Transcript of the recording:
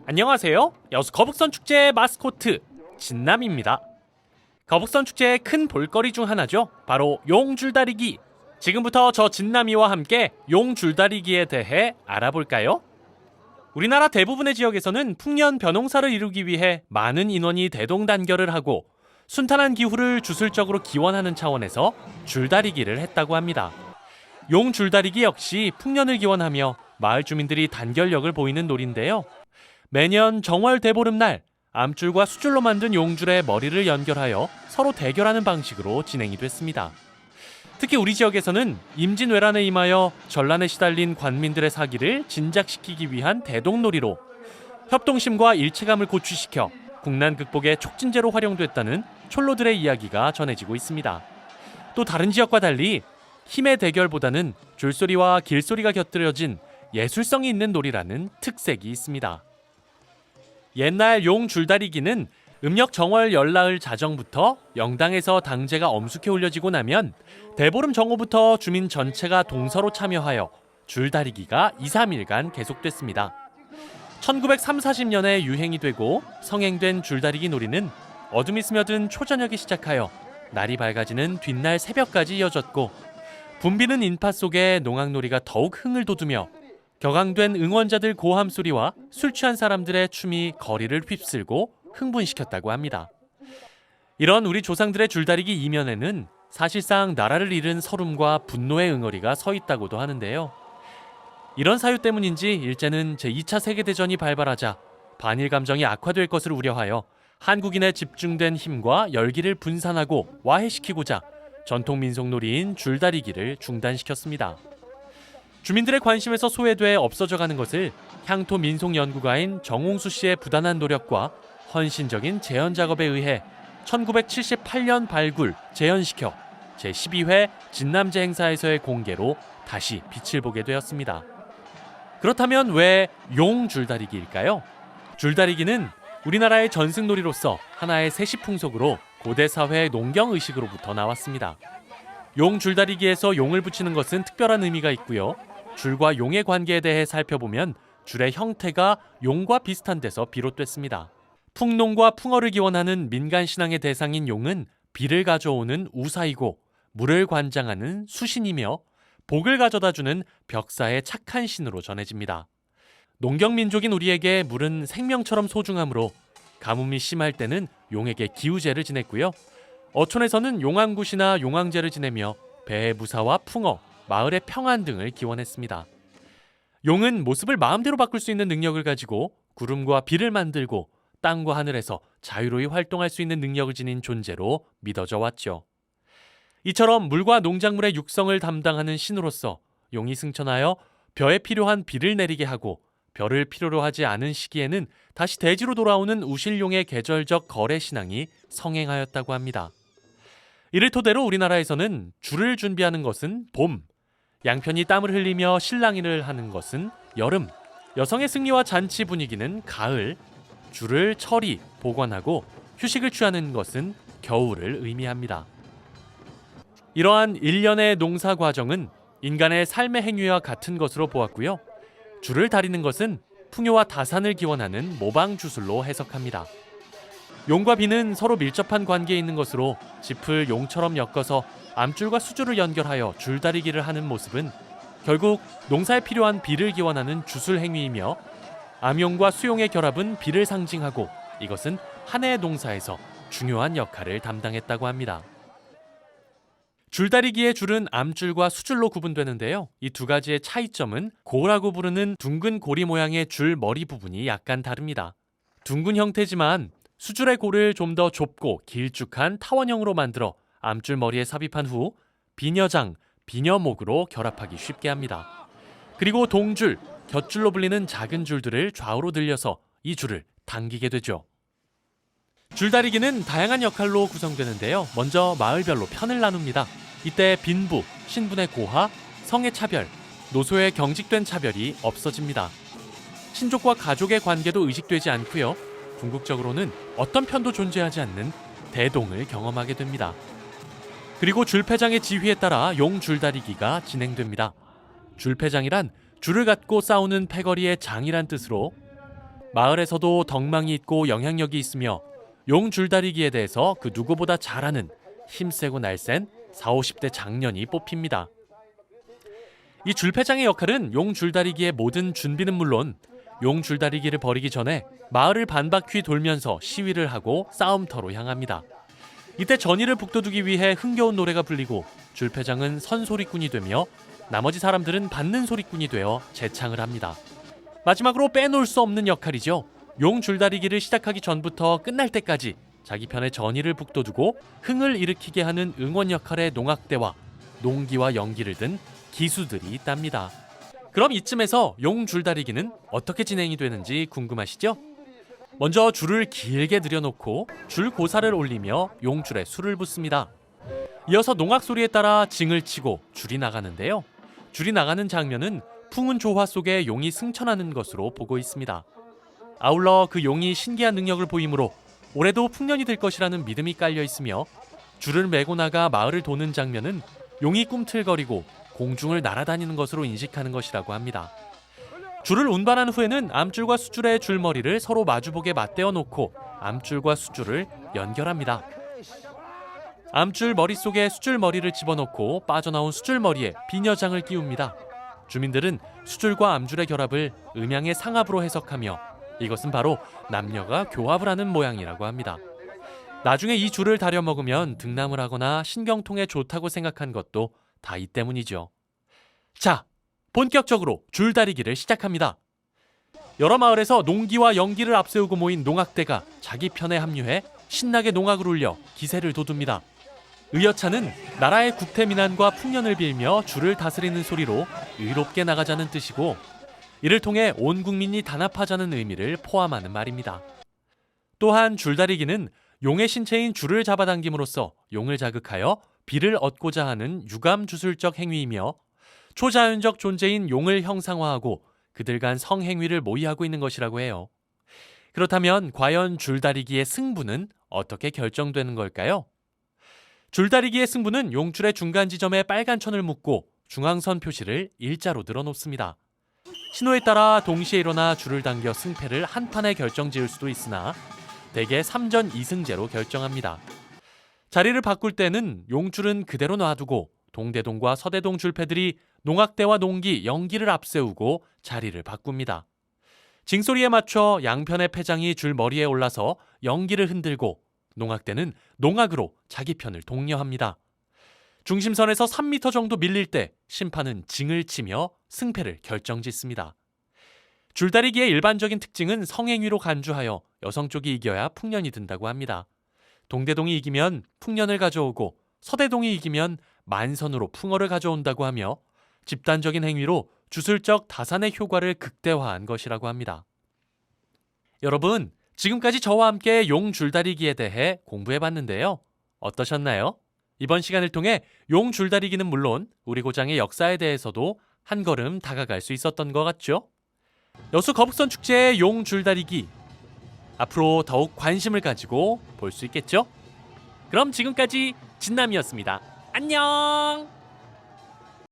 안녕하세요. 여수 거북선 축제의 마스코트 진남입니다. 거북선 축제의 큰 볼거리 중 하나죠. 바로 용 줄다리기. 지금부터 저 진남이와 함께 용 줄다리기에 대해 알아볼까요? 우리나라 대부분의 지역에서는 풍년 벼농사를 이루기 위해 많은 인원이 대동단결을 하고 순탄한 기후를 주술적으로 기원하는 차원에서 줄다리기를 했다고 합니다. 용 줄다리기 역시 풍년을 기원하며 마을 주민들이 단결력을 보이는 놀이인데요. 매년 정월 대보름날 암줄과 수줄로 만든 용줄에 머리를 연결하여 서로 대결하는 방식으로 진행이 됐습니다. 특히 우리 지역에서는 임진왜란에 임하여 전란에 시달린 관민들의 사기를 진작시키기 위한 대동놀이로 협동심과 일체감을 고취시켜 국난 극복의 촉진제로 활용됐다는 촐로들의 이야기가 전해지고 있습니다. 또 다른 지역과 달리 힘의 대결보다는 줄소리와 길소리가 곁들여진 예술성이 있는 놀이라는 특색이 있습니다. 옛날 용 줄다리기는 음력 정월 열나흘 자정부터 영당에서 당제가 엄숙해 올려지고 나면 대보름 정오부터 주민 전체가 동서로 참여하여 줄다리기가 2-3일간 계속됐습니다. 1930-40년에 유행이 되고 성행된 줄다리기 놀이는 어둠이 스며든 초저녁에 시작하여 날이 밝아지는 뒷날 새벽까지 이어졌고 붐비는 인파 속에 농악놀이가 더욱 흥을 돋우며 격앙된 응원자들 고함 소리와 술 취한 사람들의 춤이 거리를 휩쓸고 흥분시켰다고 합니다. 이런 우리 조상들의 줄다리기 이면에는 사실상 나라를 잃은 서름과 분노의 응어리가 서 있다고도 하는데요. 이런 사유 때문인지 일제는 제2차 세계대전이 발발하자 반일 감정이 악화될 것을 우려하여 한국인의 집중된 힘과 열기를 분산하고 와해시키고자 전통 민속놀이인 줄다리기를 중단시켰습니다. 주민들의 관심에서 소외돼 없어져가는 것을 향토 민속연구가인 정홍수 씨의 부단한 노력과 헌신적인 재현 작업에 의해 1978년 발굴, 재현시켜 제12회 진남제 행사에서의 공개로 다시 빛을 보게 되었습니다. 그렇다면 왜 용 줄다리기일까요? 줄다리기는 우리나라의 전승놀이로서 하나의 세시풍속으로 고대 사회의 농경의식으로부터 나왔습니다. 용 줄다리기에서 용을 붙이는 것은 특별한 의미가 있고요. 줄과 용의 관계에 대해 살펴보면 줄의 형태가 용과 비슷한 데서 비롯됐습니다. 풍농과 풍어를 기원하는 민간 신앙의 대상인 용은 비를 가져오는 우사이고 물을 관장하는 수신이며 복을 가져다주는 벽사의 착한 신으로 전해집니다. 농경민족인 우리에게 물은 생명처럼 소중하므로 가뭄이 심할 때는 용에게 기우제를 지냈고요. 어촌에서는 용왕굿이나 용왕제를 지내며 배의 무사와 풍어, 마을의 평안 등을 기원했습니다. 용은 모습을 마음대로 바꿀 수 있는 능력을 가지고 구름과 비를 만들고 땅과 하늘에서 자유로이 활동할 수 있는 능력을 지닌 존재로 믿어져 왔죠. 이처럼 물과 농작물의 육성을 담당하는 신으로서 용이 승천하여 벼에 필요한 비를 내리게 하고 벼를 필요로 하지 않은 시기에는 다시 대지로 돌아오는 우실용의 계절적 거래 신앙이 성행하였다고 합니다. 이를 토대로 우리나라에서는 줄을 준비하는 것은 봄, 양편이 땀을 흘리며 실랑이를 하는 것은 여름, 여성의 승리와 잔치 분위기는 가을, 줄을 처리, 보관하고 휴식을 취하는 것은 겨울을 의미합니다. 이러한 일련의 농사 과정은 인간의 삶의 행위와 같은 것으로 보았고요. 줄을 다리는 것은 풍요와 다산을 기원하는 모방주술로 해석합니다. 용과 비는 서로 밀접한 관계에 있는 것으로 짚을 용처럼 엮어서 암줄과 수줄을 연결하여 줄다리기를 하는 모습은 결국 농사에 필요한 비를 기원하는 주술 행위이며 암용과 수용의 결합은 비를 상징하고 이것은 한 해의 농사에서 중요한 역할을 담당했다고 합니다. 줄다리기의 줄은 암줄과 수줄로 구분되는데요. 이 두 가지의 차이점은 고라고 부르는 둥근 고리 모양의 줄 머리 부분이 약간 다릅니다. 둥근 형태지만 수줄의 고를 좀 더 좁고 길쭉한 타원형으로 만들어 암줄 머리에 삽입한 후 비녀장, 비녀목으로 결합하기 쉽게 합니다. 그리고 동줄, 곁줄로 불리는 작은 줄들을 좌우로 늘려서 이 줄을 당기게 되죠. 줄다리기는 다양한 역할로 구성되는데요. 먼저 마을별로 편을 나눕니다. 이때 빈부, 신분의 고하, 성의 차별, 노소의 경직된 차별이 없어집니다. 친족과 가족의 관계도 의식되지 않고요. 궁극적으로는 어떤 편도 존재하지 않는 대동을 경험하게 됩니다. 그리고 줄패장의 지휘에 따라 용 줄다리기가 진행됩니다. 줄패장이란 줄을 갖고 싸우는 패거리의 장이란 뜻으로 마을에서도 덕망이 있고 영향력이 있으며 용 줄다리기에 대해서 그 누구보다 잘하는 힘세고 날쌘 40, 50대 장년이 뽑힙니다. 이 줄패장의 역할은 용 줄다리기의 모든 준비는 물론 용 줄다리기를 벌이기 전에 마을을 반바퀴 돌면서 시위를 하고 싸움터로 향합니다. 이때 전의를 북돋우기 위해 흥겨운 노래가 불리고 줄패장은 선소리꾼이 되며 나머지 사람들은 받는 소리꾼이 되어 제창을 합니다. 마지막으로 빼놓을 수 없는 역할이죠. 용 줄다리기를 시작하기 전부터 끝날 때까지 자기 편의 전의를 북돋우고 흥을 일으키게 하는 응원 역할의 농악대와 농기와 연기를 든 기수들이 있답니다. 그럼 이쯤에서 용 줄다리기는 어떻게 진행이 되는지 궁금하시죠? 먼저 줄을 길게 들여놓고 줄 고사를 올리며 용줄에 술을 붓습니다. 이어서 농악 소리에 따라 징을 치고 줄이 나가는데요. 줄이 나가는 장면은 풍운 조화 속에 용이 승천하는 것으로 보고 있습니다. 아울러 그 용이 신기한 능력을 보이므로 올해도 풍년이 될 것이라는 믿음이 깔려 있으며 줄을 메고 나가 마을을 도는 장면은 용이 꿈틀거리고 공중을 날아다니는 것으로 인식하는 것이라고 합니다. 줄을 운반한 후에는 암줄과 숫줄의 줄머리를 서로 마주보게 맞대어 놓고 암줄과 숫줄을 연결합니다. 암줄 머리 속에 숫줄 머리를 집어넣고 빠져나온 숫줄 머리에 비녀장을 끼웁니다. 주민들은 숫줄과 암줄의 결합을 음양의 상합으로 해석하며 이것은 바로 남녀가 교합을 하는 모양이라고 합니다. 나중에 이 줄을 다려 먹으면 등남을 하거나 신경통에 좋다고 생각한 것도 다 이 때문이죠. 자, 본격적으로 줄다리기를 시작합니다. 여러 마을에서 농기와 연기를 앞세우고 모인 농악대가 자기 편에 합류해 신나게 농악을 울려 기세를 돋웁니다. 의여차는 나라의 국태민안과 풍년을 빌며 줄을 다스리는 소리로 의롭게 나가자는 뜻이고 이를 통해 온 국민이 단합하자는 의미를 포함하는 말입니다. 또한 줄다리기는 용의 신체인 줄을 잡아당김으로써 용을 자극하여 비를 얻고자 하는 유감주술적 행위이며 초자연적 존재인 용을 형상화하고 그들 간 성행위를 모의하고 있는 것이라고 해요. 그렇다면 과연 줄다리기의 승부는 어떻게 결정되는 걸까요? 줄다리기의 승부는 용줄의 중간 지점에 빨간 천을 묶고 중앙선 표시를 일자로 늘어놓습니다. 신호에 따라 동시에 일어나 줄을 당겨 승패를 한 판에 결정지을 수도 있으나 대개 3전 2승제로 결정합니다. 자리를 바꿀 때는 용줄은 그대로 놔두고 동대동과 서대동 줄패들이 농악대와 농기, 연기를 앞세우고 자리를 바꿉니다. 징소리에 맞춰 양편의 패장이 줄 머리에 올라서 연기를 흔들고 농악대는 농악으로 자기 편을 독려합니다. 중심선에서 3m 정도 밀릴 때 심판은 징을 치며 승패를 결정짓습니다. 줄다리기의 일반적인 특징은 성행위로 간주하여 여성 쪽이 이겨야 풍년이 든다고 합니다. 동대동이 이기면 풍년을 가져오고 서대동이 이기면 만선으로 풍어를 가져온다고 하며 집단적인 행위로 주술적 다산의 효과를 극대화한 것이라고 합니다. 여러분, 지금까지 저와 함께 용 줄다리기에 대해 공부해봤는데요. 어떠셨나요? 이번 시간을 통해 용 줄다리기는 물론 우리 고장의 역사에 대해서도 한 걸음 다가갈 수 있었던 것 같죠? 여수 거북선 축제의 용 줄다리기, 앞으로 더욱 관심을 가지고 볼 수 있겠죠? 그럼 지금까지 진남이었습니다. 안녕!